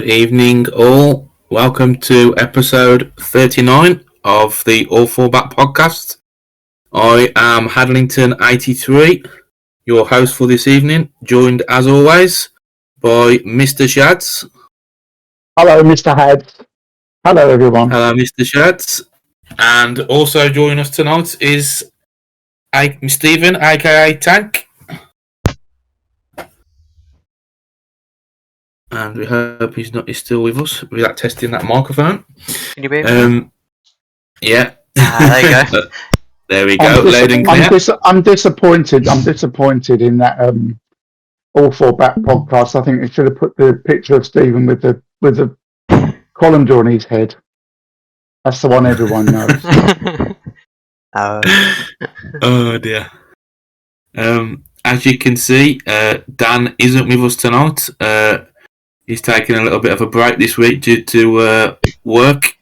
Good evening, all. Welcome to episode 39 of the All Four Back podcast. I am Hadlington83, your host for this evening, joined as always by Mr. Shads. Hello, Mr. Hads. Hello, everyone. Hello, Mr. Shads. And also joining us tonight is Stephen, aka Tank. And we hope he's still with us without testing that microphone. Can you hear me? Yeah. There you go. There we go. Loud and clear. I'm disappointed. I'm disappointed in that All Four Back podcast. I think they should have put the picture of Stephen with the column drawn in his head. That's the one everyone knows. Oh dear. As you can see, Dan isn't with us tonight. He's taking a little bit of a break this week due to work.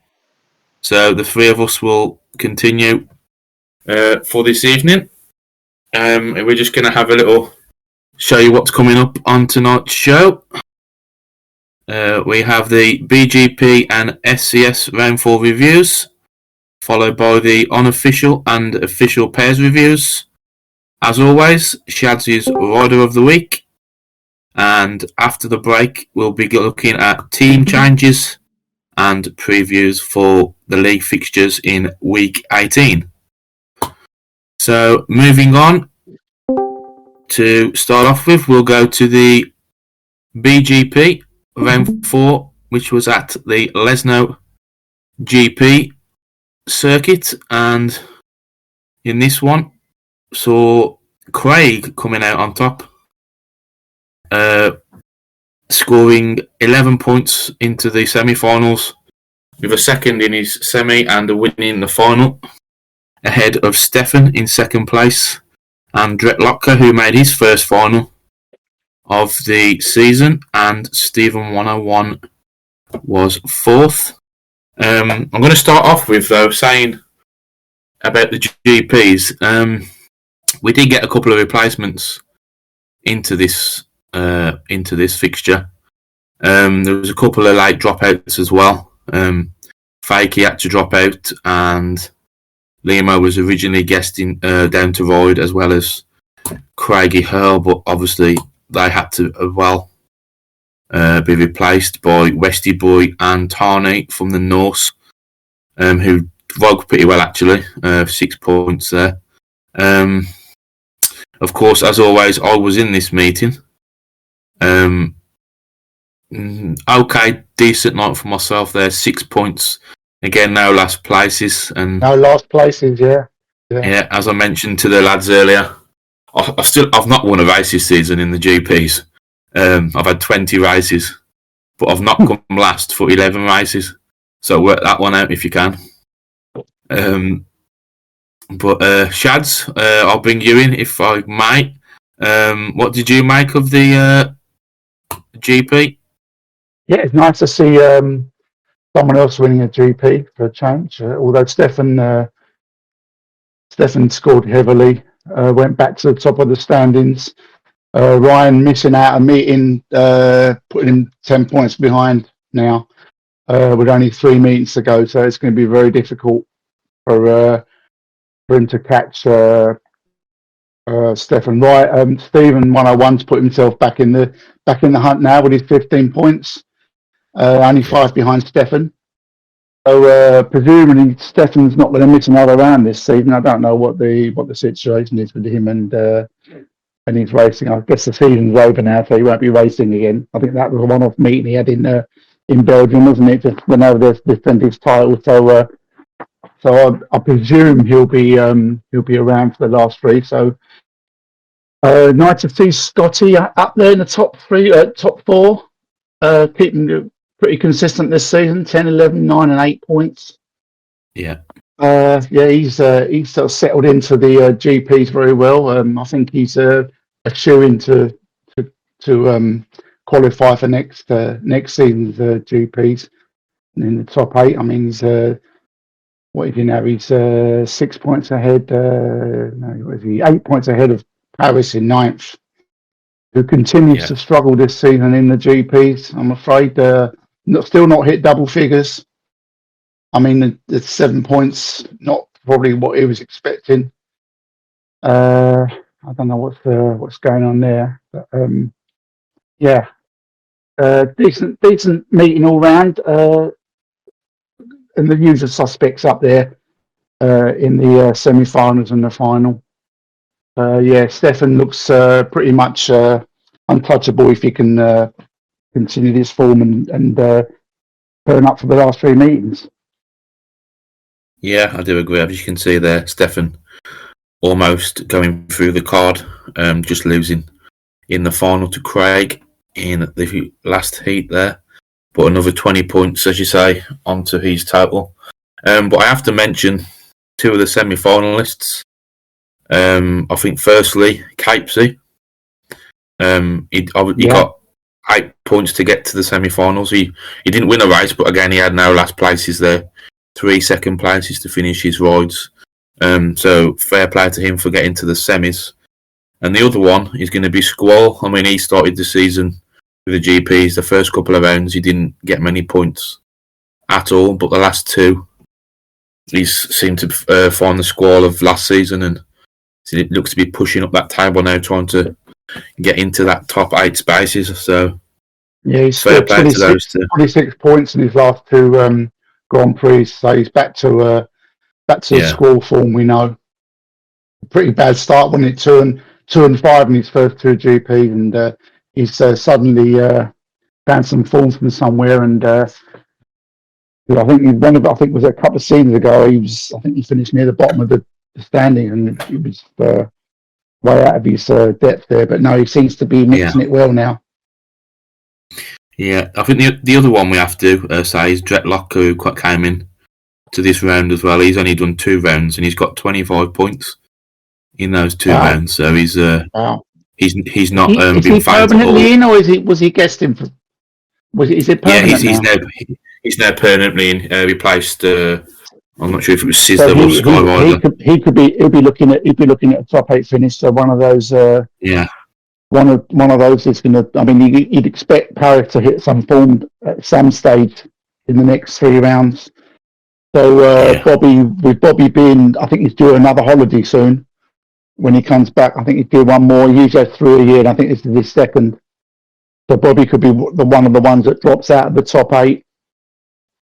So the three of us will continue for this evening. We're just going to have a little show you what's coming up on tonight's show. We have the BGP and SCS Round 4 reviews, followed by the unofficial and official pairs reviews. As always, Shads' Rider of the Week. And after the break, we'll be looking at team changes and previews for the league fixtures in week 18. So, moving on, to start off with, we'll go to the BGP Round 4, which was at the Lesno GP circuit. And in this one, saw Craig coming out on top, scoring 11 points into the semi-finals, with a second in his semi and a win in the final, ahead of Stefan in second place and Drek Locker, who made his first final of the season, and Stephen 101 was fourth. I'm going to start off with, though, saying about the GPs. We did get a couple of replacements into this fixture. There was a couple of late dropouts as well. Fakey had to drop out, and Limo was originally guesting down to Void, as well as Craigie Hurl, but obviously they had to as well be replaced by Westy Boy and Tarney from the Norse, who vogued pretty well actually, 6 points there. Of course, as always, I was in this meeting. Okay, decent night for myself there. 6 points. Again, no last places. And No last places, yeah. Yeah, as I mentioned to the lads earlier, I've not won a race this season in the GPs. I've had 20 races, but I've not come last for 11 races. So work that one out if you can. But Shads, I'll bring you in if I might. What did you make of the GP? Yeah, it's nice to see someone else winning a GP for a change. Although Stefan scored heavily, went back to the top of the standings. Ryan missing out a meeting, putting him 10 points behind now, with only 3 meetings to go. So it's going to be very difficult for him to catch Stefan. Right, Stephen 101's put himself back in the hunt now with his 15 points, only 5 behind Stefan. So presumably Stefan's not going to miss another round this season. I don't know what the situation is with him and his racing. I guess the season's over now, so he won't be racing again. I think that was a one-off meeting he had in Belgium, wasn't it? Just when over there to defend his title. So I presume he'll be around for the last 3. So nice to see Scotty up there in the top 4, keeping pretty consistent this season. 10, 11, 9, and 8 points. Yeah. He's sort of settled into the GPs very well. I think he's a shoe-in to qualify for next season's GPs in the top 8. I mean, he's what is he now? He's 6 points ahead. What is he? 8 points ahead of Paris in 9th, who continues to struggle this season in the GPs. I'm afraid still not hit double figures. I mean, the 7 points, not probably what he was expecting. I don't know what's going on there, but yeah, decent meeting all round, and the usual suspects up there in the semi-finals and the final. Yeah, Stefan looks pretty much untouchable if he can continue this form and turn up for the last 3 meetings. Yeah, I do agree. As you can see there, Stefan almost going through the card, just losing in the final to Craig in the last heat there. But another 20 points, as you say, onto his total. But I have to mention 2 of the semi-finalists. I think firstly, Capesy. He got 8 points to get to the semi-finals. He didn't win a race, but again, he had no last places there. 3 second places to finish his rides. So fair play to him for getting to the semis. And the other one is going to be Squall. I mean, he started the season with the GPs. The first couple of rounds, he didn't get many points at all, but the last 2, he's seemed to find the Squall of last season, and it looks to be pushing up that table now, trying to get into that top 8 spaces. So yeah, he's fair play to those 2. 26 points in his last 2 Grand Prix, so he's back to the Squall form we know. Pretty bad start, wasn't it? 2 and 5 in his first 2 GPs, and he's suddenly found some form from somewhere. And I think it was a couple of seasons ago. I think he finished near the bottom of the standing, and he was way out of his depth there. But no, he seems to be mixing it well now. Yeah, I think the other one we have to say is Dretlock, who came in to this round as well. He's only done 2 rounds, and he's got 25 points in those 2 rounds. So he's he's not is been he permanently in, or was he guesting for? Is it permanent? Yeah, he's now permanently in. Replaced. I'm not sure if it was Sizzler or Skyrider. He'll be looking at a top 8 finish. So one of those. One of those is going to. I mean, you'd expect Paris to hit some form at some stage in the next 3 rounds. So Bobby being, I think he's due another holiday soon. When he comes back, I think he's due one more. He usually has 3 a year, and I think this is his second. So Bobby could be one of the ones that drops out of the top 8,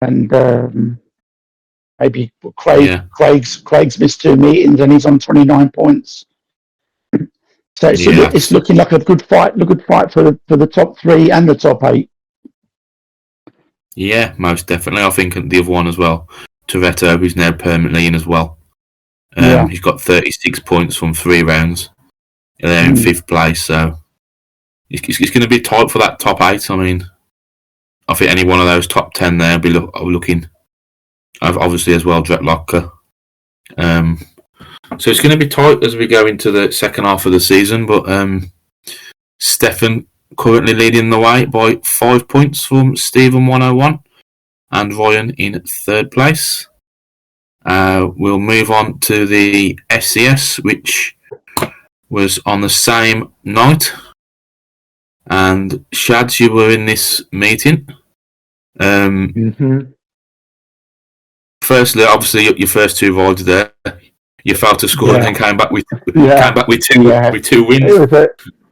and maybe Craig's missed 2 meetings and he's on 29 points. So it's looking like a good fight for the top 3 and the top 8. Yeah, most definitely. I think the other one as well, Toretto, who's now permanently in as well. He's got 36 points from 3 rounds. They're in 5th place, so it's going to be tight for that top 8. I mean, I think any one of those top 10 there will be looking, obviously as well, Dretlocker. So it's going to be tight as we go into the second half of the season, but Stefan currently leading the way by 5 points from Stephen 101 and Ryan in 3rd place. We'll move on to the SCS, which was on the same night. And Shads, you were in this meeting. Firstly, obviously, your first 2 rides there, you failed to score and came back with 2 wins.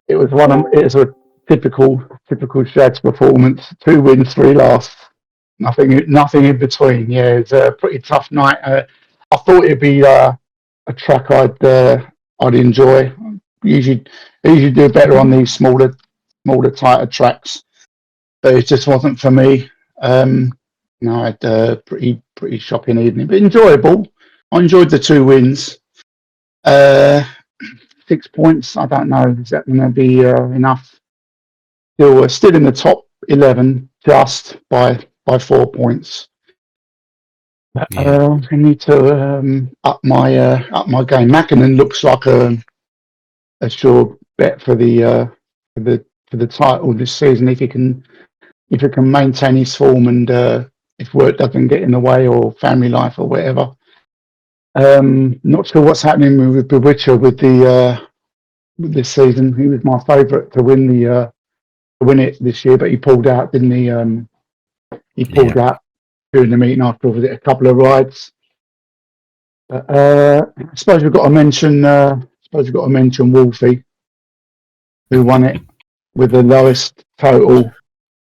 It was a typical Shads performance. 2 wins, 3 losses. Nothing in between. Yeah, it's a pretty tough night. I thought it'd be a track I'd enjoy. Usually do better on these smaller, tighter tracks, but it just wasn't for me. No, I had a pretty shocking evening, but enjoyable. I enjoyed the 2 wins. 6 points. I don't know. Is that going to be enough? Still in the top 11, just by 4 points. I need to up my game. Mackinnon looks like a sure bet for the title this season if he can maintain his form and if work doesn't get in the way or family life or whatever. Not sure what's happening with Bewitcher with this season. He was my favourite to win it this year, but he pulled out, didn't he? he pulled out during the meeting after a couple of rides. But, I suppose we've got to mention. Wolfie, who won it with the lowest total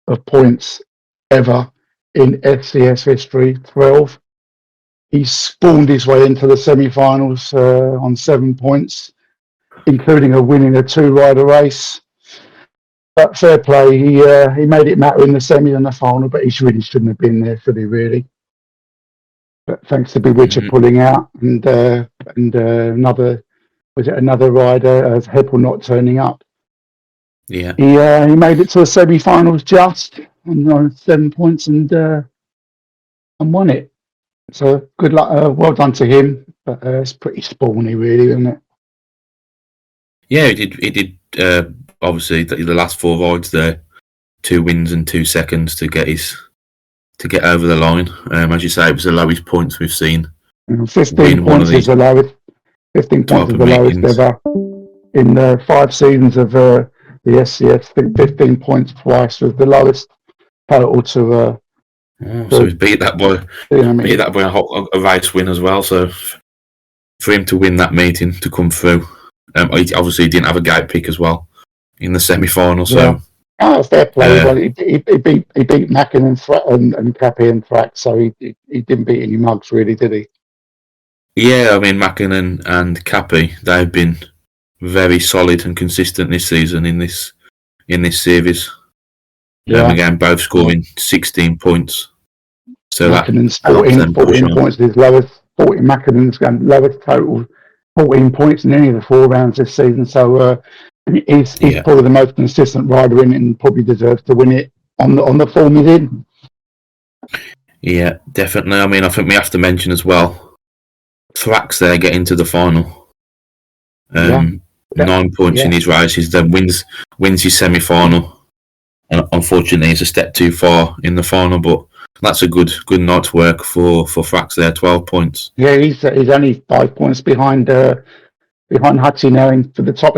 of points ever in SCS history, 12. He spawned his way into the semi-finals on 7 points, including a win in a 2-rider race. But fair play, he made it matter in the semi and the final, but he really shouldn't have been there, should he, really? But thanks to Bewitcher pulling out and another rider, Heppel not turning up. Yeah. He made it to the semi-finals just on 7 points and won it. So good luck, well done to him. But it's pretty spawny, really, isn't it? Yeah, he did. Obviously, the last 4 rides there, 2 wins and 2 seconds to get over the line. As you say, it was the lowest points we've seen. 15 points is the lowest. 15 points is the lowest ever in 5 seasons of the SCS. I think 15 points twice was the lowest total to. So he's beat that by a race win as well. So for him to win that meeting, to come through, he obviously didn't have a gate pick as well in the semi-final. So fair play. Well, he beat Mackin and Cappy and Thrax, so he didn't beat any mugs, really, did he? Yeah, I mean Mackin and Cappy, they've been very solid and consistent this season in this series. Again, both scoring 16 points. So Mackinnon's 14 points, his lowest. Mackinnon's lowest total, 14 points in any of the 4 rounds this season. So he's probably the most consistent rider in it, and probably deserves to win it on the form he's in. Yeah, definitely. I mean, I think we have to mention as well, Thrax there getting to the final. 9 points in his races, then wins his semi-final. Unfortunately, he's a step too far in the final, but that's a good night's work for Thrax there. 12 points. Yeah, he's only 5 points behind Hutchie now for the top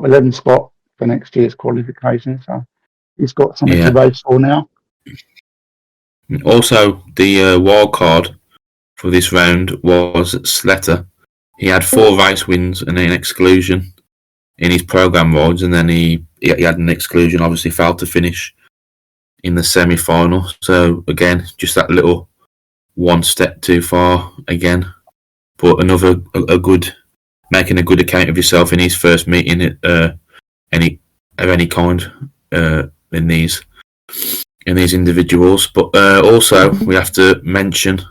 11 spot for next year's qualification. So he's got something to race for now. Also, the wild card for this round was Sletter. He had 4 race wins and an exclusion in his program rides, and then he had an exclusion. Obviously, failed to finish in the semi-final. So again, just that little 1 step too far again. But another making a good account of yourself in his first meeting at any kind in these individuals. But also we have to mention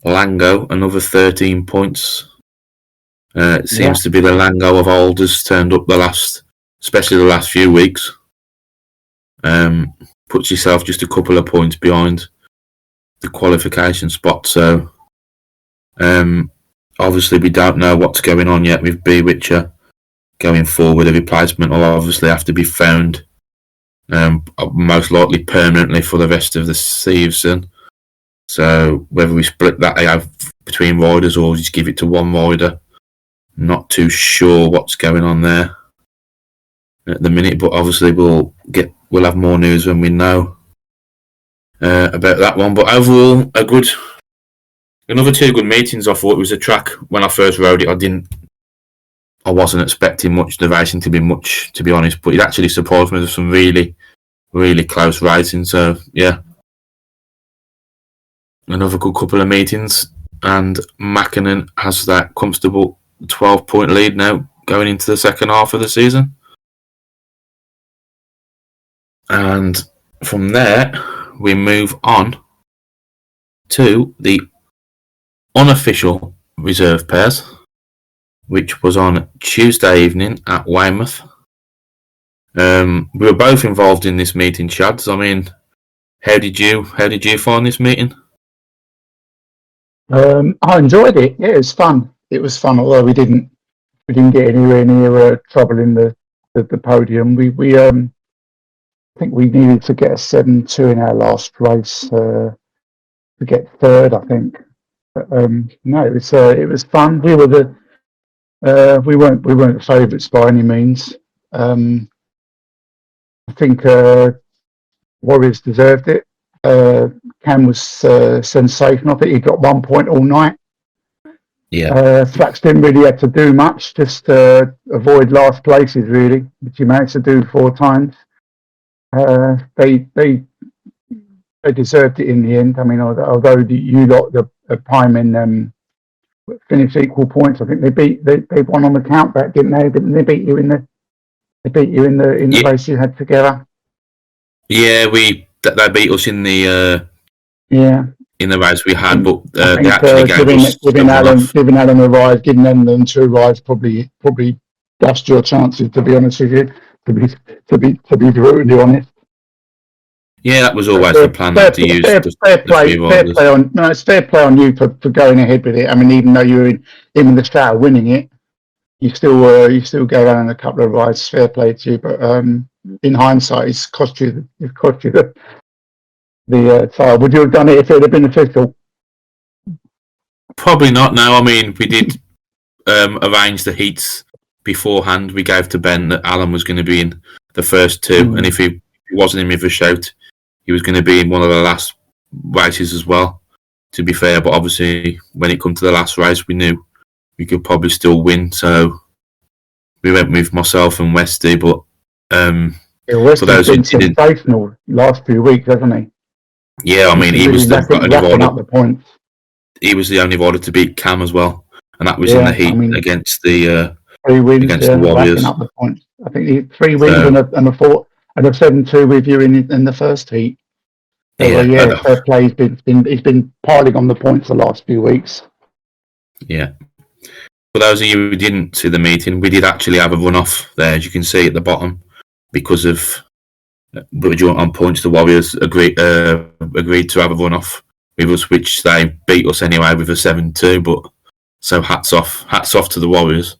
Lango, another 13 points. It seems to be the Lango of old has turned up especially the last few weeks. Puts yourself just a couple of points behind the qualification spot. So obviously we don't know what's going on yet with Bewitcher going forward. A replacement will obviously have to be found, most likely permanently for the rest of the season. So whether we split that out between riders or just give it to one rider, not too sure what's going on there at the minute. But obviously we'll have more news when we know about that one. But overall, another 2 good meetings. I thought it was a track when I first rode it. I wasn't expecting the racing to be much, to be honest. But it actually surprised me with some really, really close racing. So yeah, another good couple of meetings, and Mackinnon has that comfortable 12-point lead now going into the second half of the season. And from there, we move on to the unofficial reserve pairs, which was on Tuesday evening at Weymouth. We were both involved in this meeting, Chads. I mean, how did you find this meeting? I enjoyed it. Yeah, it was fun. Although we didn't get anywhere near trouble in the podium. We I think we needed to get a 7-2 in our last race to get third, I think. But, no, it was fun. We were we weren't favourites by any means. I think Warriors deserved it. Cam was sensational. I think he got 1 point all night. Yeah. Thrax didn't really have to do much, just avoid last places really, which he managed to do 4 times. They deserved it in the end. I mean, although you lot, the Piemen, finished equal points, I think they won on the count back, didn't they? Didn't they beat you in the race you had together? Yeah, they beat us in the in the race we had, but they actually gave giving Alan a ride, giving them 2 rides probably dashed your chances. To be honest with you, to be brutally honest. Yeah, that was always the plan. To use fair play on it's fair play on you for going ahead with it. I mean, even though you were in the start winning it, you still go around a couple of rides. Fair play to you, but in hindsight, it's cost you the title. Would you have done it if it had been official? Probably not. No, I mean we did arrange the heats beforehand. We gave to Ben that Alan was going to be in the first 2, and if he wasn't in with a shout, he was going to be in one of the last races as well. To be fair, but obviously when it come to the last race, we knew we could probably still win, so we went with myself and Westy. But Westy's been sensational last few weeks, hasn't he? Yeah, I mean he was racking up the points. He was the only rider to beat Cam as well, and that was in the heat against the 3 wins against the Warriors. Up the points. I think he 3 wins and a 7-2 with you in the first heat. So, fair play. He's been piling on the points the last few weeks. Yeah. For those of you who didn't see the meeting, we did actually have a runoff there, as you can see at the bottom, because of on points. The Warriors agreed to have a runoff with us, which they beat us anyway with a 7-2. But so hats off to the Warriors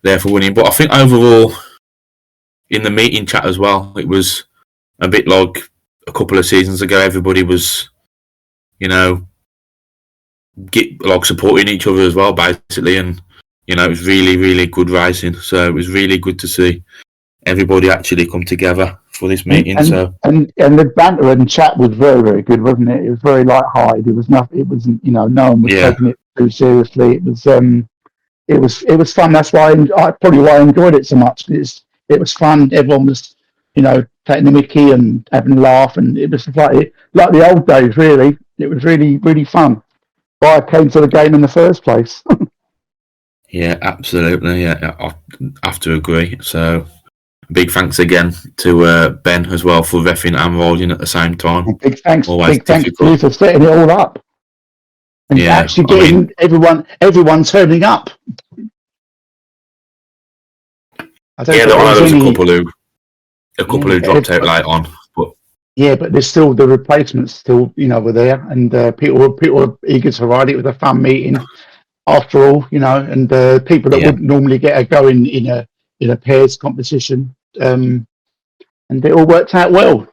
there for winning. But I think overall, in the meeting chat as well, it was a bit like a couple of seasons ago. Everybody was, supporting each other as well, basically, and it was really, really good racing. So it was really good to see everybody actually come together for this meeting. And the banter and chat was very, very good, wasn't it? It was very light-hearted. It was nothing. It wasn't, no one was taking it too seriously. It was fun. That's why I enjoyed it so much. It was fun. Everyone was, taking the mickey and having a laugh, and it was like the old days. Really, it was really, really fun. Why I came to the game in the first place. Yeah, absolutely. Yeah, I have to agree. So, big thanks again to Ben as well for reffing and rolling at the same time. And big thanks to you for setting it all up and actually getting everyone turning up. There was a couple who dropped out late on, but there's still the replacements still were there, and people were eager to ride. It was a fun meeting after all, and people that wouldn't normally get a go in a pairs competition, and it all worked out well.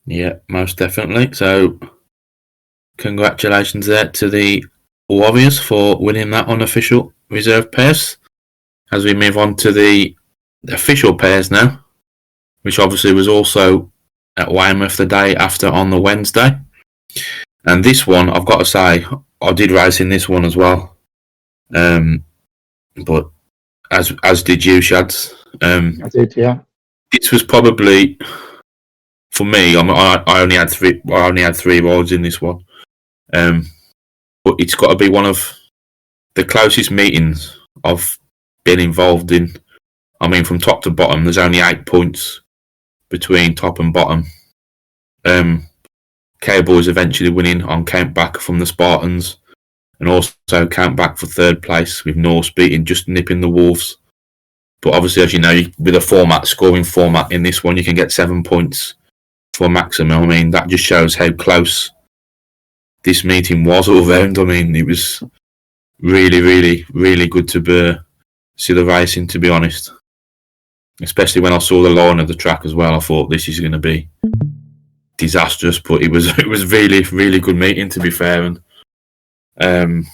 Yeah, most definitely. So congratulations there to the Warriors for winning that unofficial reserve pairs. As we move on to the official pairs now, which obviously was also at Weymouth the day after on the Wednesday. And this one, I've got to say, I did race in this one as well. But as did you, Shads. I did, yeah. This was probably, for me, I only had 3 rides in this one. But it's got to be one of the closest meetings I've been involved in. I mean, from top to bottom, there's only 8 points between top and bottom. Cowboys eventually winning on count back from the Spartans, and also count back for 3rd place with Norse beating, just nipping the Wolves. But obviously, as you know, with a scoring format in this one, you can get 7 points for a maximum. I mean, that just shows how close this meeting was all round. I mean, it was really, really, really good to see the racing, to be honest. Especially when I saw the line of the track as well, I thought this is going to be disastrous. But it was really, really good meeting, to be fair. And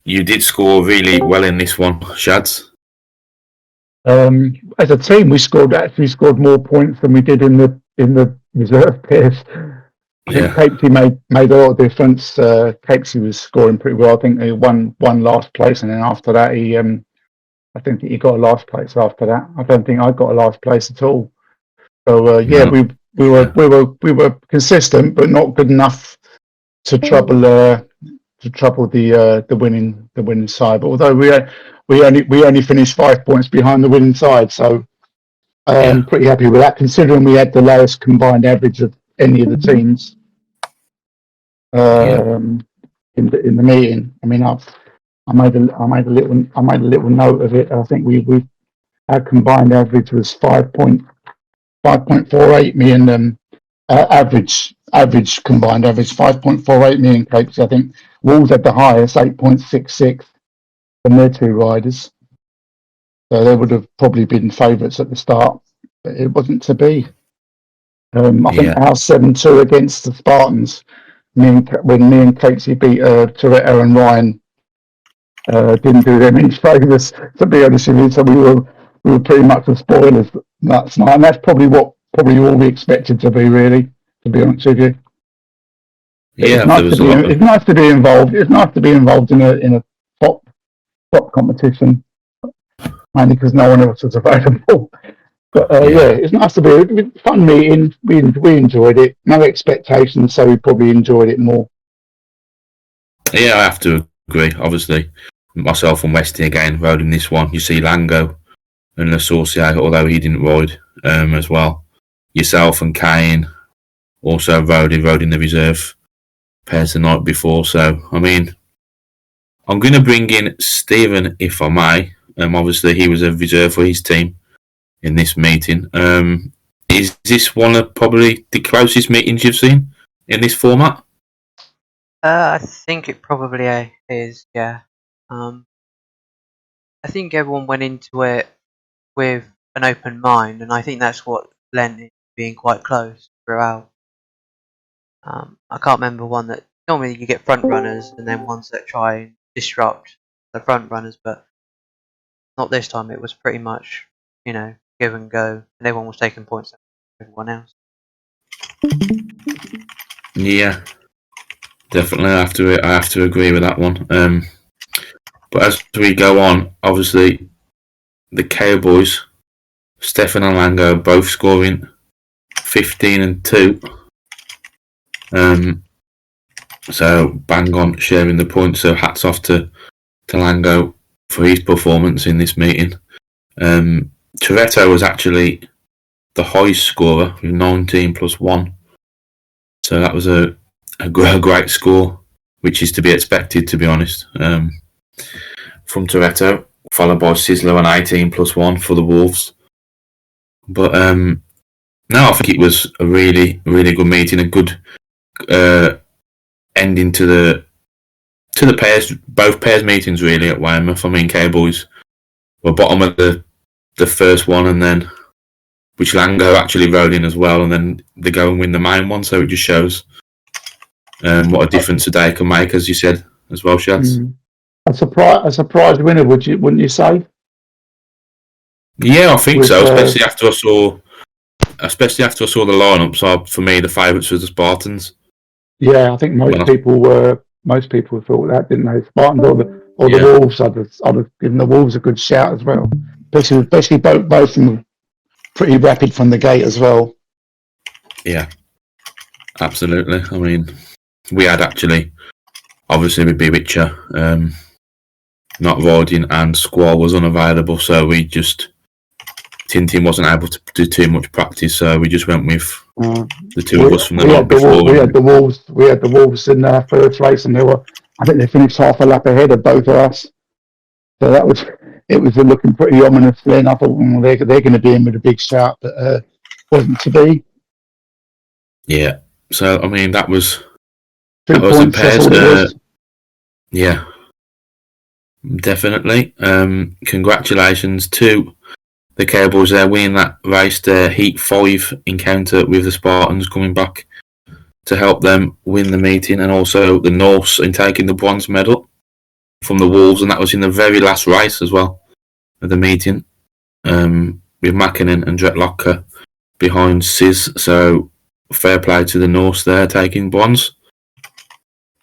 you did score really well in this one, Shads. As a team, we scored more points than we did in the reserve pairs. I think Capesy made a lot of difference. Capesy was scoring pretty well. I think he won last place, and then after that, I think he got a last place after that. I don't think I got a last place at all. So yeah, No. we were consistent, but not good enough to trouble the winning side. But although we only finished 5 points behind the winning side, so pretty happy with that, considering we had the lowest combined average of any of the teams in the meeting. I mean, I made a little note of it. I think we our combined average was 5.48 million. Average combined average 5.48 million capes. I think Wolves had the highest 8.66 from their two riders. So they would have probably been favourites at the start, but it wasn't to be. I think our 7-2 against the Spartans, when me and Casey beat Toretto and Ryan, didn't do them any favours, to be honest with you. So we were pretty much the spoilers that night, and that's probably all we expected to be, really, to be honest with you. Yeah, it's nice to be involved. It's nice to be involved in a top competition, mainly because no one else was available. But it's nice to be a fun meeting. We enjoyed it. No expectations, so we probably enjoyed it more. Yeah, I have to agree. Obviously, myself and Westy again rode in this one. You see Lango and Associate, although he didn't ride as well. Yourself and Kane also rode in the reserve pairs the night before. So, I mean, I'm going to bring in Stephen, if I may. Obviously, he was a reserve for his team in this meeting. Is this one of probably the closest meetings you've seen in this format? I think it probably is, yeah. I think everyone went into it with an open mind, and I think that's what lent it being quite close throughout. I can't remember one that normally you get front runners and then ones that try and disrupt the front runners, but not this time. It was pretty much, give and go, and everyone was taking points from everyone else. Yeah, definitely. I have to agree with that one. But as we go on, obviously, the Cowboys, Stefan and Lango both scoring 15 and 2. So bang on sharing the points. So hats off to Lango for his performance in this meeting. Toretto was actually the highest scorer with 19 plus 1. So that was a great score, which is to be expected, to be honest, from Toretto, followed by Sizzler on 18 plus 1 for the Wolves. But no, I think it was a really, really good meeting, a good ending to the pairs, both pairs meetings really at Weymouth. I mean, Cowboys were bottom of the first one, and then which Lango actually rode in as well, and then they go and win the main one. So it just shows what a difference a day can make, as you said as well, Shads. A surprise winner, wouldn't you say? Yeah, I think so. Especially after I saw the lineup. So for me, the favourites were the Spartans. Yeah, I think most people thought that, didn't they? Spartans or the Wolves. I'd have given the Wolves a good shout as well. Especially both of them pretty rapid from the gate as well. Yeah, absolutely. I mean, we had actually, obviously with Bibicha not riding and Squall was unavailable, so we just Tintin wasn't able to do too much practice, so we just went with the two of us from the night before. We had the Wolves in their first race, and I think they finished half a lap ahead of both of us. So it was looking pretty ominous then. I thought they're going to be in with a big shout, but wasn't to be. Yeah. So I mean, that was 2 points. That's all it was. Yeah. Definitely. Congratulations to the Cowboys there winning that race, their Heat 5 encounter with the Spartans, coming back to help them win the meeting, and also the Norse in taking the bronze medal from the Wolves, and that was in the very last race as well of the meeting, with Mackinnon and Dretlocker behind Sis. So fair play to the Norse there, taking bronze.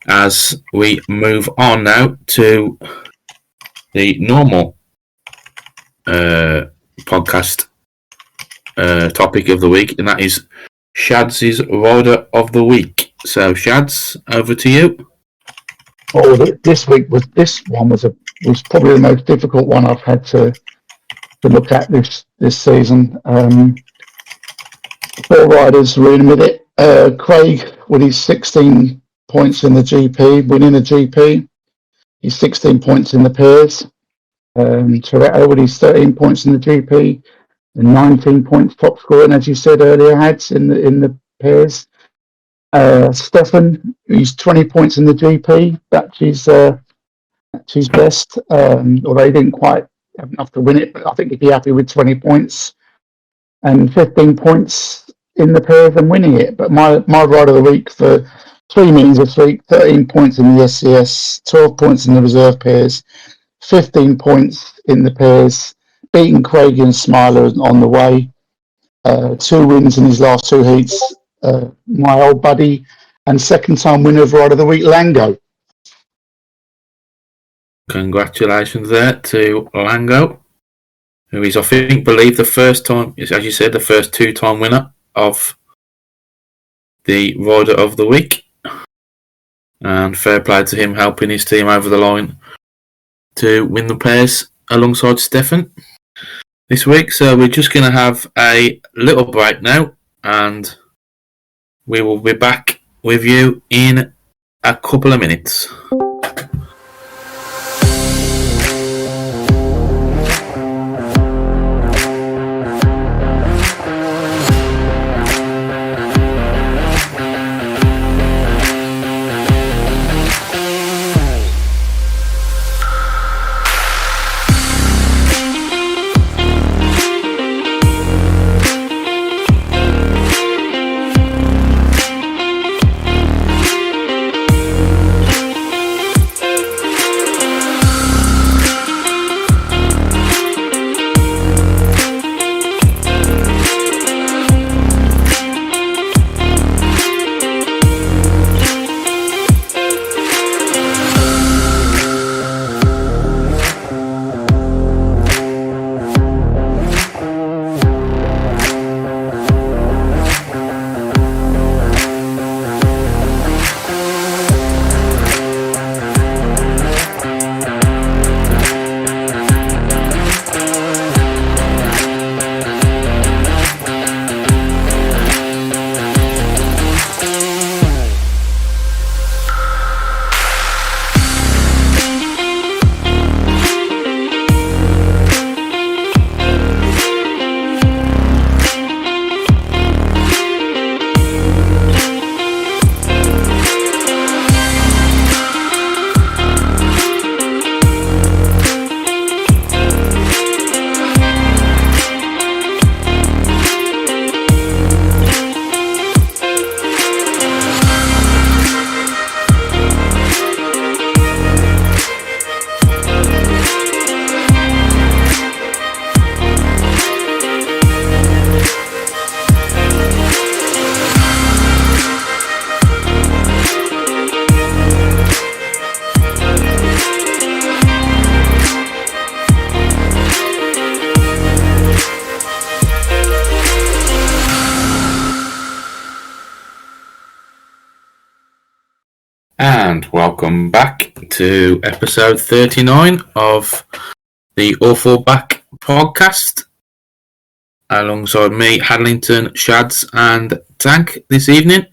As we move on now to the normal podcast topic of the week, and that is Shad's Rider of the Week. So, Shads, over to you. Oh, this one was probably the most difficult one I've had to look at this season. 4 riders were in with it. Craig with his 16 points in the GP, winning a GP. He's 16 points in the pairs. Toretto with his 13 points in the GP, and 19 points top scoring, as you said earlier, had in the pairs. Stefan, he's 20 points in the GP. That's his best. Although he didn't quite have enough to win it, but I think he'd be happy with 20 points and 15 points in the pairs and winning it. But my ride of the week for 3 meetings this week: 13 points in the SCS, 12 points in the reserve pairs, 15 points in the pairs, beating Craig and Smiler on the way. 2 wins in his last 2 heats. My old buddy and second-time winner of Ride of the Week, Lango. Congratulations there to Lango, who is, I believe, the first time, as you said, the first 2-time winner of the Rider of the Week. And fair play to him, helping his team over the line to win the pairs alongside Stefan this week. So we're just going to have a little break now, and we will be back with you in a couple of minutes. And welcome back to episode 39 of the Awful Back podcast. Alongside me, Hadlington, Shads, and Tank this evening.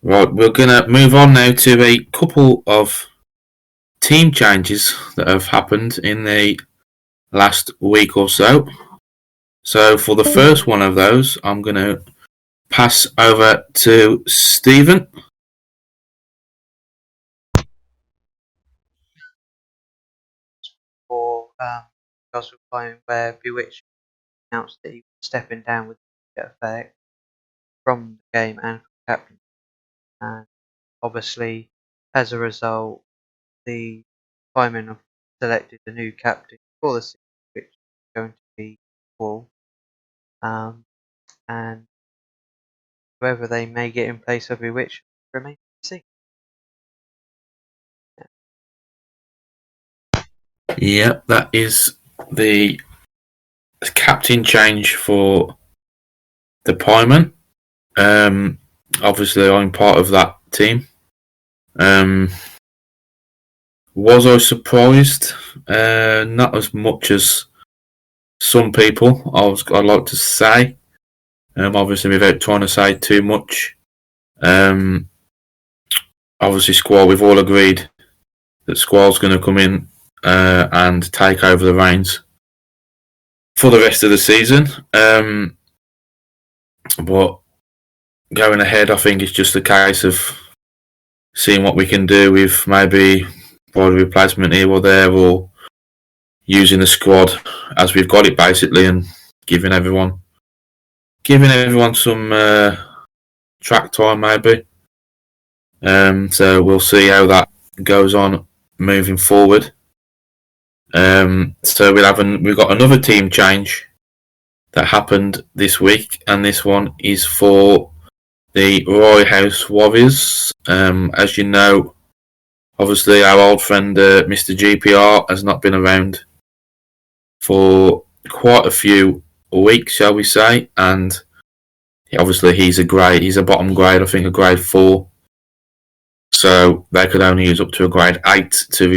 Right, we're going to move on now to a couple of team changes that have happened in the last week or so. So for the first one of those, I'm going to pass over to Stephen. For Gospel Flying, where Bewitch announced that he was stepping down with effect from the game and from captain. And obviously, as a result, the firemen have selected the new captain for the season, which is going to be Paul. And whoever they may get in place of which remains to see. Yeah, that is the captain change for the Pieman. Obviously, I'm part of that team. Was I surprised? Not as much as some people. I'd like to say. Obviously, without trying to say too much. Obviously, Squall. We've all agreed that Squall's going to come in and take over the reins for the rest of the season. But going ahead, I think it's just a case of seeing what we can do with maybe body replacement here or there, or using the squad as we've got it basically, and giving everyone some track time maybe. So we'll see how that goes on moving forward. So we've got another team change that happened this week, and this one is for the Roy House Warriors. As you know, obviously our old friend Mr. GPR has not been around for quite a few weeks, shall we say, and obviously he's a bottom grade, I think a grade 4. So they could only use up to a grade 8 to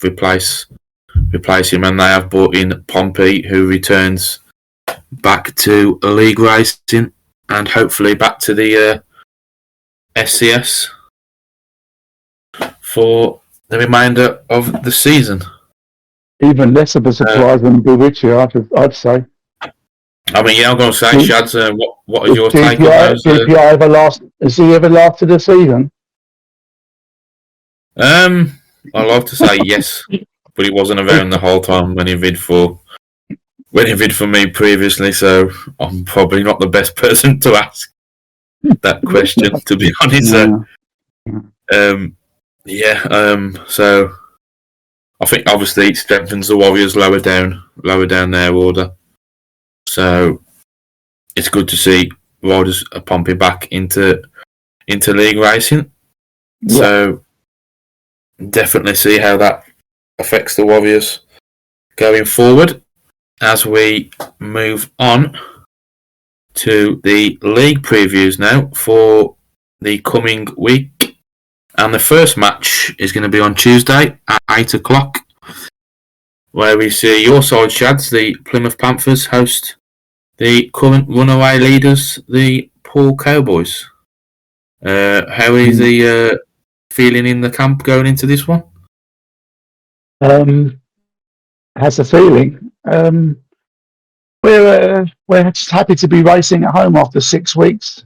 replace him, and they have brought in Pompey, who returns back to league racing and hopefully back to the SCS for the remainder of the season. Even less of a surprise than Bewitcher, I'd say. I mean, yeah, I'm going to say, Shads, what is your take on those? Has he ever lasted a season? I'd like to say yes, but he wasn't around the whole time when he vid for me previously, so I'm probably not the best person to ask that question, to be honest. So I think obviously it strengthens the Warriors lower down their order. So it's good to see riders are pumping back into league racing. Yeah. So definitely see how that affects the Warriors going forward as we move on to the league previews now for the coming week. And the first match is going to be on Tuesday at 8 o'clock, where we see your side, Shads, the Plymouth Panthers, host the current runaway leaders, the Paul Cowboys. How is the feeling in the camp going into this one? Has a feeling. We're just happy to be racing at home after 6 weeks.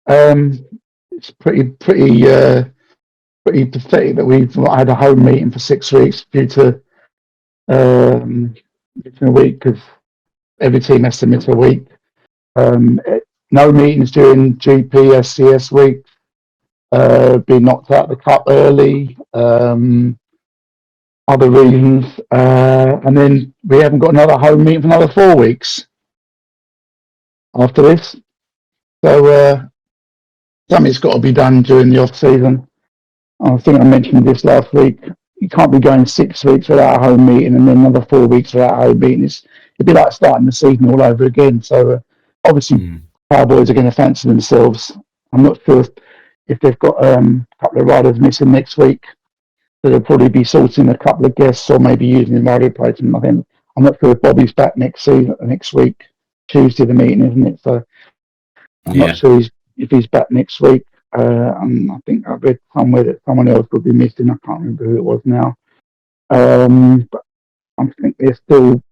It's pretty pathetic that we've not had a home meeting for 6 weeks due to a week, because every team has to miss a week. No meetings during GP SCS week. Being knocked out of the cup early. Other reasons, and then we haven't got another home meeting for another 4 weeks after this. So something's got to be done during the off season. I think I mentioned this last week. You can't be going 6 weeks without a home meeting and then another 4 weeks without a home meeting. It'd be like starting the season all over again. So obviously, Cowboys are going to fancy themselves. I'm not sure if they've got a couple of riders missing next week. So they'll probably be sorting a couple of guests or maybe using the rider replacement. I'm not sure if Bobby's back next week. Tuesday the meeting, isn't it? So I'm not sure if he's back next week. I think I read somewhere that someone else would be missing. I can't remember who it was now. But I think they're still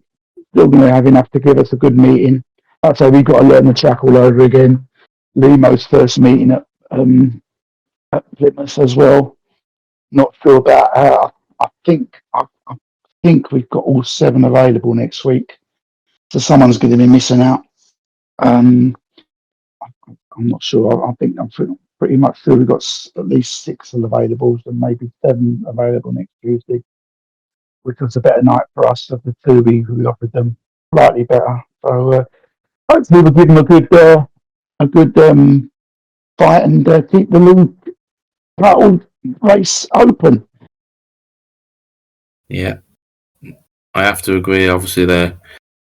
going to have enough to give us a good meeting. I'd say we've got to learn the track all over again. Limo's first meeting at Plymouth as well. Not sure about. I think we've got all 7 available next week, so someone's going to be missing out. I'm not sure. I think I'm pretty much sure we've got at least 6 available, and maybe 7 available next Tuesday, which was a better night for us of the 2 we offered them. Slightly better. So hopefully we'll give them a good good fight and keep the league title race open. Yeah, I have to agree. Obviously,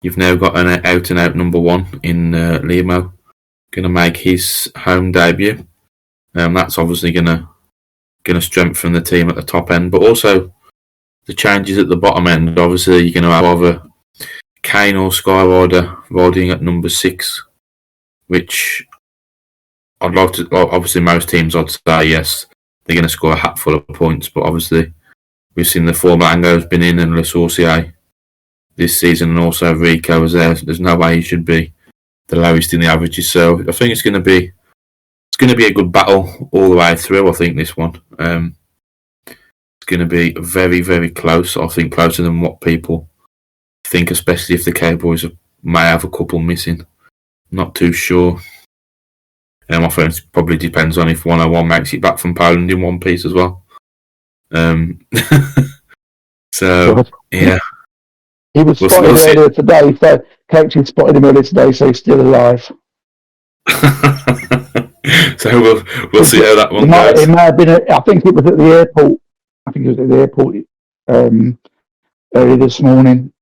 you've now got an out-and-out number one in Limo, going to make his home debut. That's obviously going to strengthen the team at the top end, but also the changes at the bottom end. Obviously, you're going to have either Kane or Skyrider riding at number 6, which I'd love to. Obviously, most teams I'd say yes, they're going to score a hatful of points, but obviously we've seen the form Ango's been in and Le Sorcier this season, and also Rico was there. There's no way he should be the lowest in the averages. So I think it's going to be a good battle all the way through. I think this one it's going to be very, very close. I think closer than what people think, especially if the Cowboys may have a couple missing. Not too sure. I think it probably depends on if 101 makes it back from Poland in one piece as well. So yeah, he was spotted earlier today. So coach spotted him earlier today, so he's still alive. So we'll see how that one goes. It may have been. I think it was at the airport. I think it was at the airport early this morning.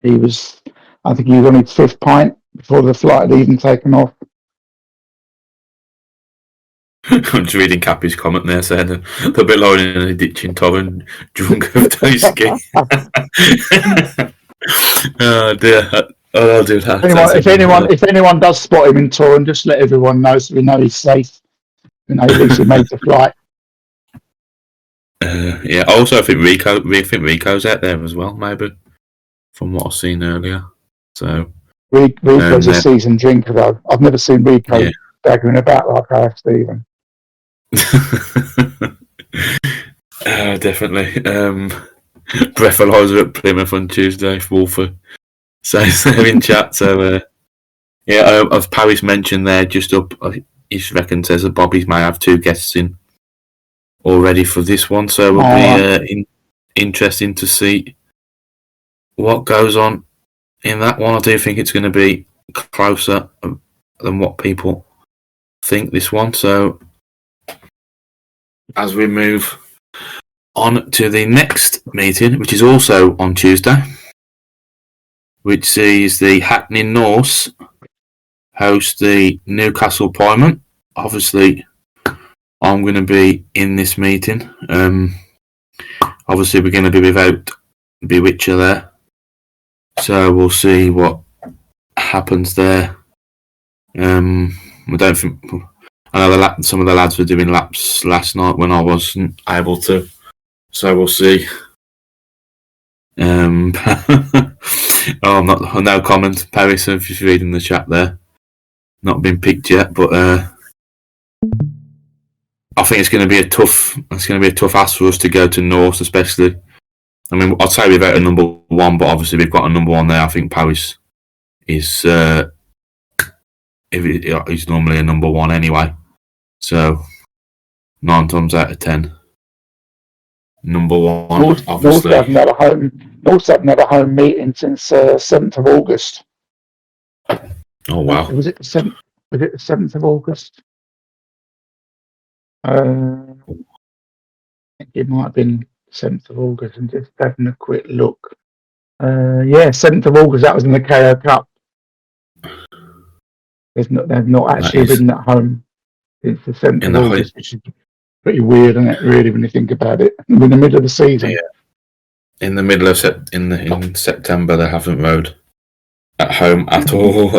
I think he was on his 5th pint before the flight had even taken off. I'm just reading Cappy's comment there saying they'll be lying in a ditch in Torren, drunk of whiskey. Oh dear. Oh, I'll do that. If anyone does spot him in Torren, just let everyone know so we know he's safe. At least he made the flight. Yeah. Also, I think Rico's out there as well, maybe, from what I've seen earlier. So Rico's a seasoned drinker, though. I've never seen Rico staggering about like I have Stephen. Definitely. Breathalyzer at Plymouth on Tuesday, Wolfer. So they're in chat. So as Paris mentioned there, just up, he reckons says that Bobby's may have 2 guests in already for this one. So it'll be interesting to see what goes on in that one. I do think it's going to be closer than what people think this one. So as we move on to the next meeting, which is also on Tuesday, which sees the Hackney Norse host the Newcastle Pieman. Obviously, I'm going to be in this meeting. Obviously, we're going to be without Bewitcher there. So we'll see what happens there. I don't think... I know some of the lads were doing laps last night when I wasn't able to. So we'll see. No comment. Paris, if you're reading the chat there. Not been picked yet, but I think it's going to be a tough ask for us to go to North, especially. I mean, I'd say without a number 1, but obviously we've got a number 1 there. I think Paris is he's normally a number 1 anyway. So 9 times out of 10, number 1. Obviously, North haven't had a home meeting since 7th of August. Oh wow! Was it the 7th? Was it the 7th of August? I think it might have been 7th of August. I'm just having a quick look. 7th of August. That was in the KO Cup. They've not actually been at home since the 7th of August, which is pretty weird, isn't it? Really, when you think about it, in the middle of the season. Yeah. In the middle of in September, they haven't rode at home at all.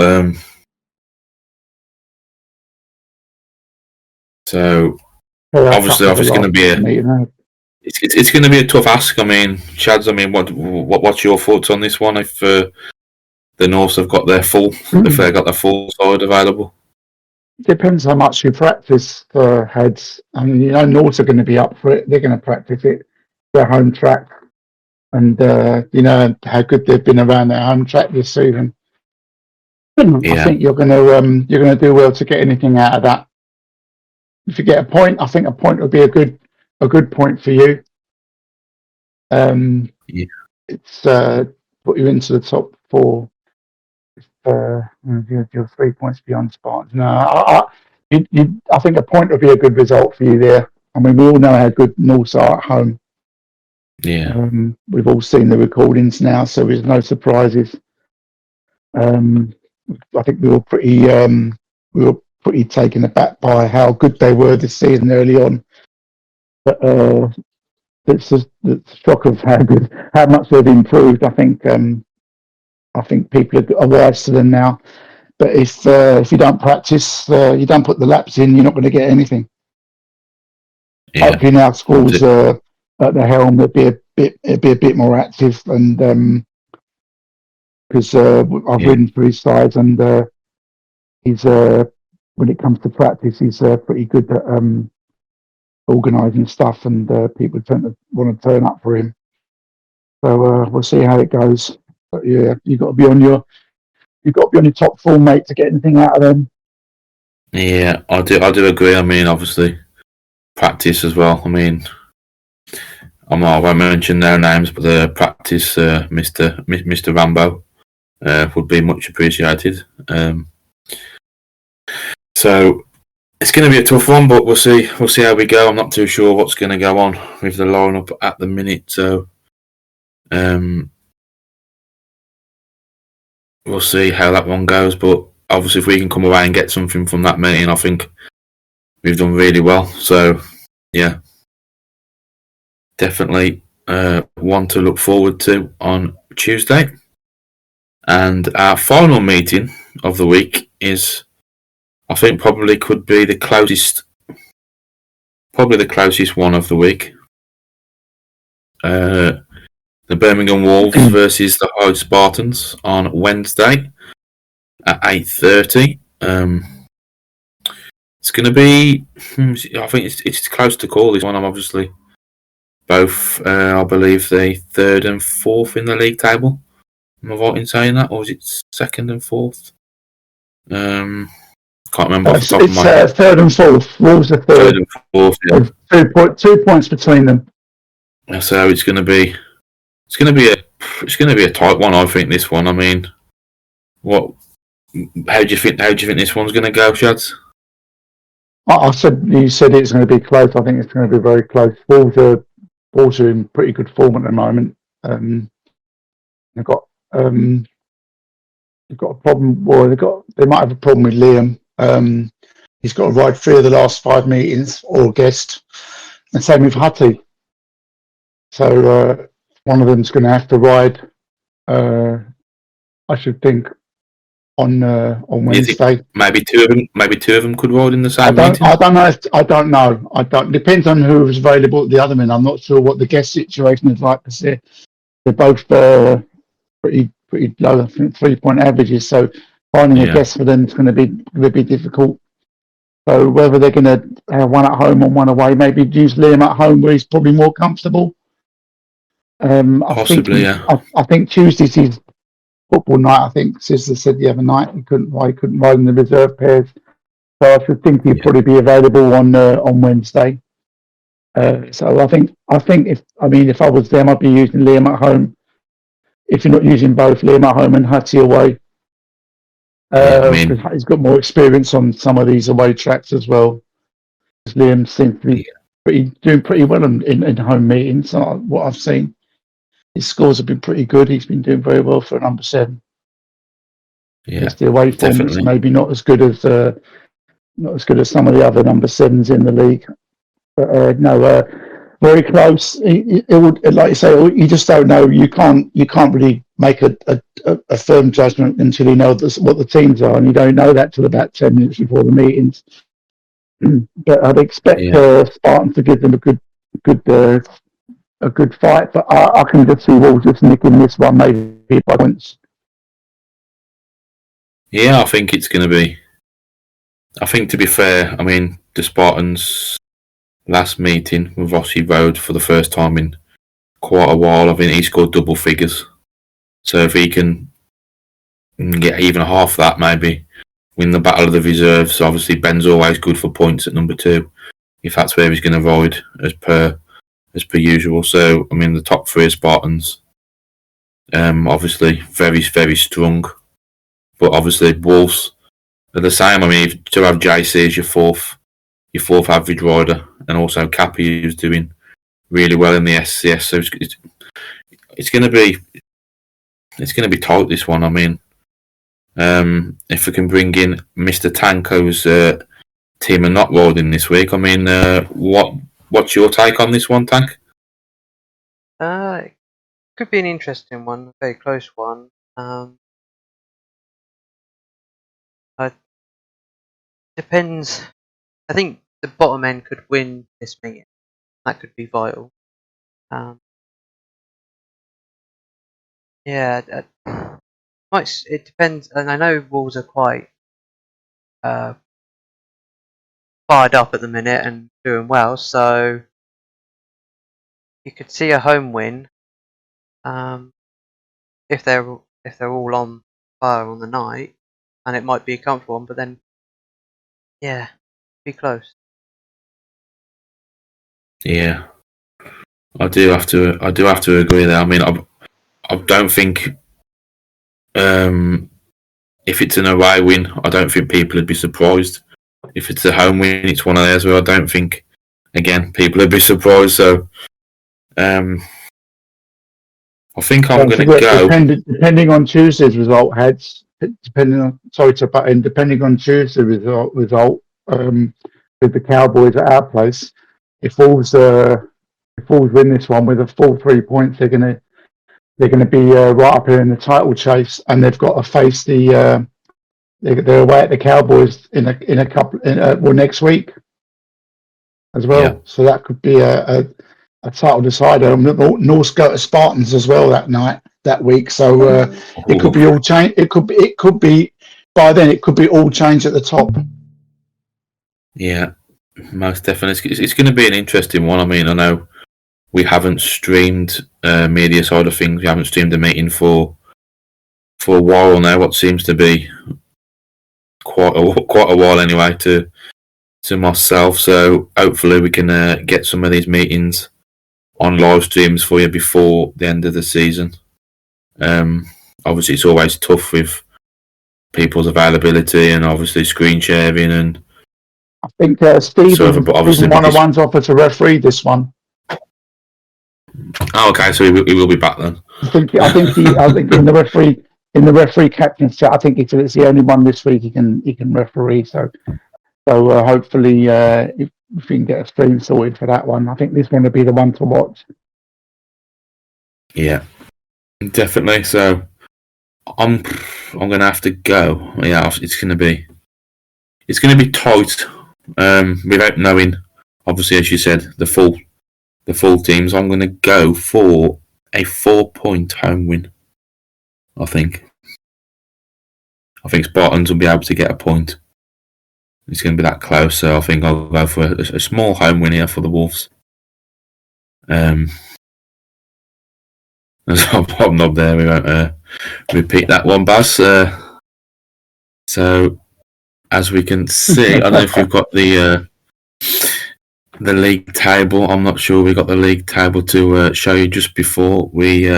So obviously, it's going to be it's going to be a tough ask. I mean, Chads, what's your thoughts on this one? If the Norths have got their full, if they got their full side available, depends how much you practice for heads. I mean, Norths are going to be up for it. They're going to practice it, their home track, and how good they've been around their home track this season. I think you're going to do well to get anything out of that. If you get a point, I think a point would be a good point for you. It's put you into the top 4. you're 3 points behind Spartans. No, I think a point would be a good result for you there. I mean, we all know how good Norths are at home. Yeah. We've all seen the recordings now, so there's no surprises. I think we were pretty taken aback by how good they were this season early on. But it's just the shock of how much they've improved. I think people are wise to them now. But if you don't practice, you don't put the laps in, you're not going to get anything. Yeah. Hopefully now schools at the helm, it'd be a bit more active, and because I've ridden through his sides, and he's when it comes to practice, he's pretty good at organising stuff, and people tend to want to turn up for him. So we'll see how it goes. But yeah, you've got to be on your top form, mate, to get anything out of them. Yeah, I do agree. I mean, obviously, practice as well. I mean, I won't mention their names, but the practice, Mr. Rambo, would be much appreciated. So it's going to be a tough one, but we'll see. We'll see how we go. I'm not too sure what's going to go on with the lineup at the minute. So we'll see how that one goes. But obviously, if we can come away and get something from that meeting, I think we've done really well. So yeah, definitely one to look forward to on Tuesday. And our final meeting of the week is, I think, probably could be the closest one of the week. The Birmingham Wolves versus the Hyde Spartans on Wednesday at 8:30. It's going to be, I think it's close to call this one. I'm obviously both, I believe, the third and fourth in the league table. Am I right in saying that, or is it second and fourth? Can't remember off the top of my head. It's third and fourth. Wolves are third. Third and fourth, yeah. 2 points between them. So it's going to be a tight one. I think this one. I mean, how do you think this one's going to go, Shads? You said it's going to be close. I think it's going to be very close. Wolves are in pretty good form at the moment. They've got a problem. Well, they might have a problem with Liam. He's got to ride 3 of the last 5 meetings, or guest, and same with Hutty. So one of them's going to have to ride. I should think on Wednesday. Maybe two of them could ride in the same meeting. I don't know. Depends on who's available at the other end. I'm not sure what the guest situation is like, because they're both pretty low. I think 3-point averages. So finding a guest for them is going to be difficult. So whether they're going to have one at home and one away, maybe use Liam at home where he's probably more comfortable. Possibly, I think Tuesday's his football night. I think Sizzler said the other night he couldn't ride in the reserve pairs. So I should think he'd probably be available on Wednesday. So I think if I was them, I'd be using Liam at home. If you're not using both, Liam at home and Hutty away. Because he's got more experience on some of these away tracks as well. Liam seems to be doing pretty well in home meetings. What I've seen, his scores have been pretty good. He's been doing very well for a number 7. Yeah, the away form is maybe not as good as some of the other number 7s in the league. But very close. It would, like you say, you just don't know. You can't really make a firm judgment until you know what the teams are, and you don't know that till about 10 minutes before the meetings. But I'd expect Spartans to give them a good fight. But I can just see Wolves just nicking this one, maybe by points. Yeah, I think it's going to be. I think, to be fair, I mean, the Spartans' last meeting with Rossi rode for the first time in quite a while. I think he scored double figures. So if he can get even half that, maybe win the battle of the reserves. Obviously, Ben's always good for points at number 2, if that's where he's going to ride as per usual. So I mean, the top 3 are Spartans. Obviously, very, very strong. But obviously, Wolves are the same. I mean, to have JC as your fourth average rider, and also Cappy who's doing really well in the SCS. So it's going to be tight, this one. I mean, if we can bring in Mr. Tanko's team are not riding this week. I mean, what's your take on this one, Tank? It could be an interesting one, a very close one. Depends. I think the bottom end could win this meeting. That could be vital. Yeah, it depends, and I know Wolves are quite fired up at the minute and doing well, so you could see a home win if they're all on fire on the night, and it might be a comfortable one. But then, yeah, be close. Yeah, I do have to agree there. I mean, I don't think if it's an away win, I don't think people would be surprised. If it's a home win, it's one of those where I don't think, again, people would be surprised. So, I think I'm going to go. Depending on Tuesday's result, heads. Depending on Tuesday's result, with the Cowboys at our place, if Wolves win this one with a full 3 points, they're going to be right up here in the title chase, and they've got to face they're away at the Cowboys in a couple next week as well. Yeah. So that could be a title decider. North go to Spartans as well that week. So it could be all change. It could be by then. It could be all change at the top. Yeah, most definitely. It's going to be an interesting one. I mean, I know we haven't streamed media side of things. We haven't streamed the meeting for a while now. What seems to be quite a while anyway to myself. So hopefully we can get some of these meetings on live streams for you before the end of the season. Obviously, it's always tough with people's availability and obviously screen sharing and. I think Stephen one-on-one's offered to referee this one. Oh, okay, so he will be back then. I think in the referee captain chat, I think it's the only one this week he can referee. So hopefully if we can get a stream sorted for that one, I think this one will be the one to watch. Yeah, definitely. So I'm going to have to go. Yeah, it's going to be tight. Without knowing, obviously, as you said, the full teams, I'm going to go for a 4-point home win. I think Spartans will be able to get a point. It's going to be that close, so I think I'll go for a small home win here for the Wolves. There's a bottom knob there. We won't repeat that one, Baz. So, as we can see, I don't know if we've got the league table. I'm not sure we got the league table to show you just before we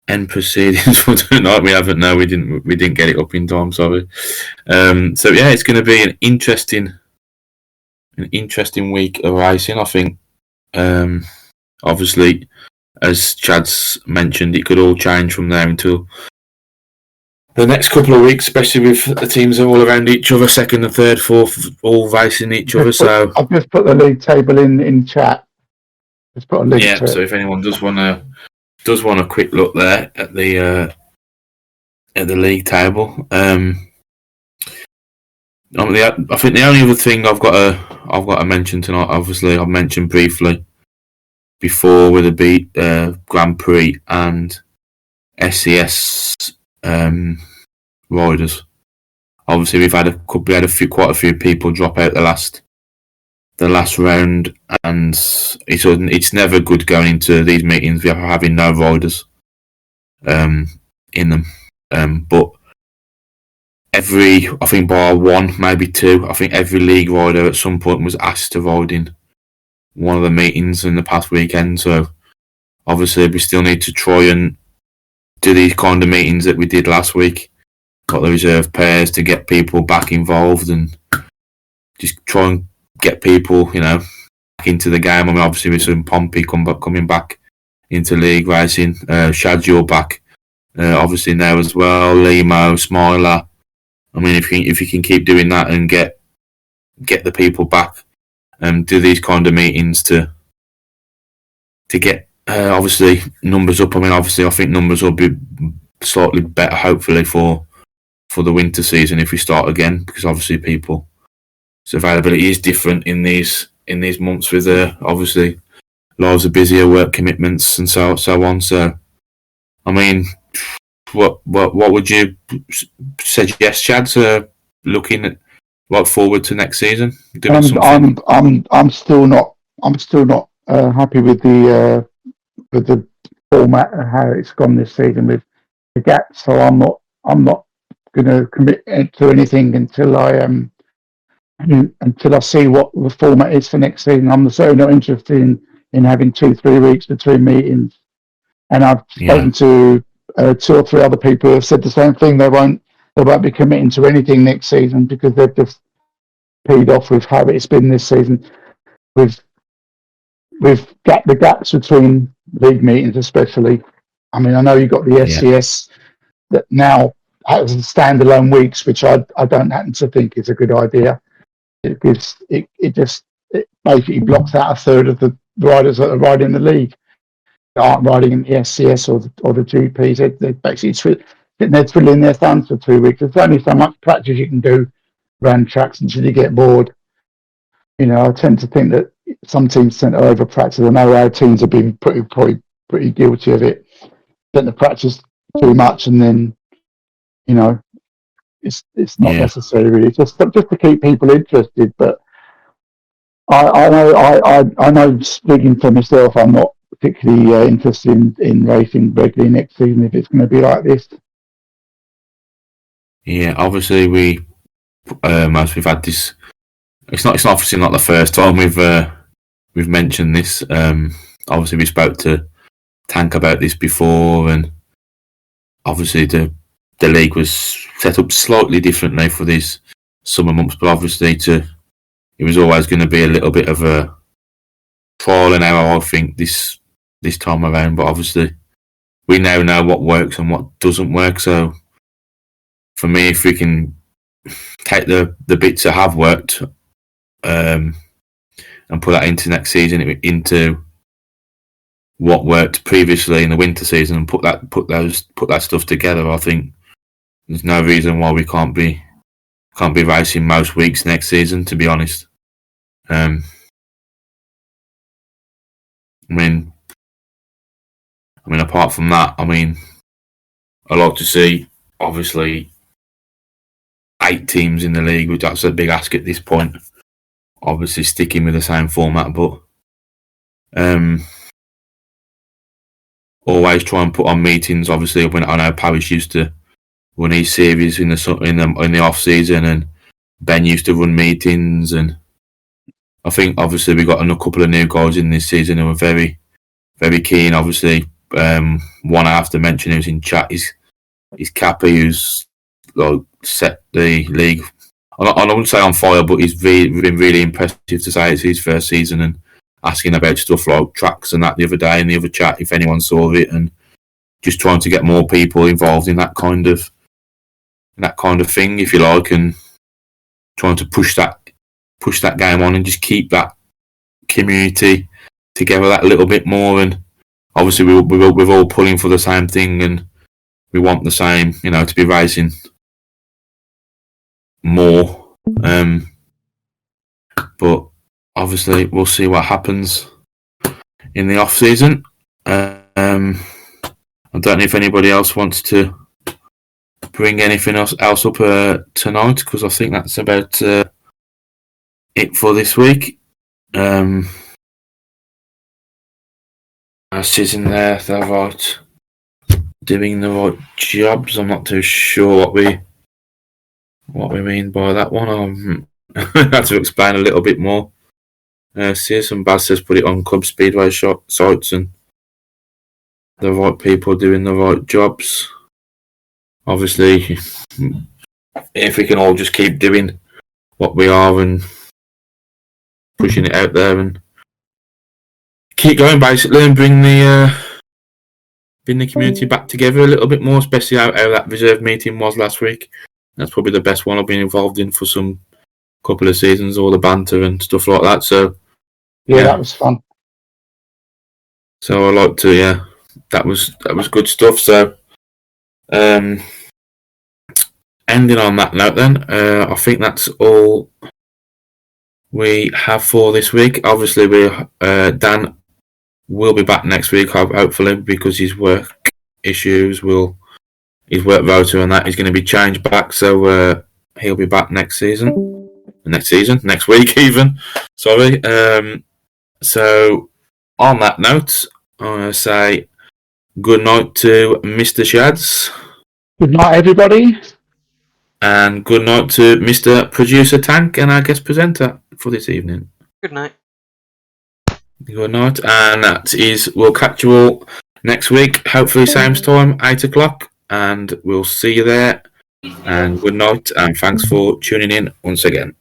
end proceedings for tonight. We haven't. No, we didn't get it up in time. Sorry. So yeah, it's going to be an interesting week of racing. I think. Obviously, as Chad's mentioned, it could all change from there until the next couple of weeks, especially with the teams are all around each other, second and third, fourth, all racing each other. So I've just put the league table in chat. Just put a link to it. So if anyone does want a quick look there at the league table, I think the only other thing I've got to mention tonight, obviously I've mentioned briefly before with the Grand Prix and SCS riders. Obviously, we had quite a few people drop out the last round, and it's never good going into these meetings we are having no riders in them. But I think bar one, maybe two, I think every league rider at some point was asked to ride in one of the meetings in the past weekend. So obviously we still need to try and do these kind of meetings that we did last week got the reserve pairs to get people back involved and just try and get people, back into the game. I mean, obviously with some Pompey coming back into league racing, Shadjur back, obviously now as well, Limo, Smiler. I mean, if you can keep doing that and get the people back and do these kind of meetings to get obviously numbers up. I mean, obviously I think numbers will be slightly better, hopefully for the winter season if we start again, because obviously people's availability is different in these months with obviously loads of busier work commitments and so on. So, I mean, what would you suggest, Chad, looking at forward to next season? Doing something. I'm still not happy with the format and how it's gone this season with the gaps. So I'm not going to commit to anything until I see what the format is for next season. I'm certainly not interested in having 2-3 weeks between meetings. And I've spoken to 2 or 3 other people who have said the same thing. They won't be committing to anything next season because they've just peed off with how it's been this season. With the gaps between league meetings, especially. I mean, I know you've got the SCS that now has standalone weeks, which I don't happen to think is a good idea. It basically blocks out a third of the riders that are riding the league, that aren't riding in the SCS or the GPs. They basically they're twiddling their thumbs for 2 weeks. There's only so much practice you can do around tracks until you get bored. I tend to think that some teams tend to over practice. I know our teams have been pretty guilty of it. Tend to practice too much, and then it's not necessary really. Just to keep people interested. But I know, speaking for myself, I'm not particularly interested in racing regularly next season if it's going to be like this. Yeah, obviously as we've had this. It's obviously not the first time we've mentioned this. Obviously, we spoke to Tank about this before, and obviously the league was set up slightly differently for these summer months. But obviously, it was always going to be a little bit of a trial and error, I think, this time around. But obviously, we now know what works and what doesn't work. So, for me, if we can take the bits that have worked. And put that into next season, into what worked previously in the winter season, and put that stuff together. I think there's no reason why we can't be racing most weeks next season. To be honest, I mean, apart from that, I'd like to see obviously 8 teams in the league, which that's a big ask at this point. Obviously, sticking with the same format, but always try and put on meetings. Obviously, when I know Paris used to run his series in the off season, and Ben used to run meetings, and I think obviously we got a couple of new guys in this season who were very, very keen. Obviously, one I have to mention who's in chat is Cappy, who's set the league. I wouldn't say on fire, but he's been really impressive to say it's his first season, and asking about stuff like tracks and that the other day in the other chat if anyone saw it, and just trying to get more people involved in that kind of thing, if you like, and trying to push that game on and just keep that community together that little bit more. And obviously we're all pulling for the same thing, and we want the same, to be racing more. But obviously we'll see what happens in the off season. I don't know if anybody else wants to bring anything else up tonight, because I think that's about it for this week. Is in there, they're right, doing the right jobs. I'm not too sure what we mean by that one. I have to explain a little bit more. Sis and Baz says put it on club speedway sites, and the right people doing the right jobs. obviously, if we can all just keep doing what we are and pushing it out there and keep going basically and bring the community back together a little bit more, especially how that reserve meeting was last week. That's probably the best one I've been involved in for some couple of seasons, all the banter and stuff like that. So Yeah, that was fun. So I like to, that was good stuff. So, ending on that note, then I think that's all we have for this week. Obviously, Dan will be back next week, hopefully, because his work issues his work rota and that is going to be changed back. So he'll be back next week even. Sorry. So on that note, I say good night to Mr. Shads. Good night, everybody. And good night to Mr. Producer Tank and our guest presenter for this evening. Good night. Good night. And we'll catch you all next week, hopefully same time, 8 o'clock. And we'll see you there. And good night, and thanks for tuning in once again.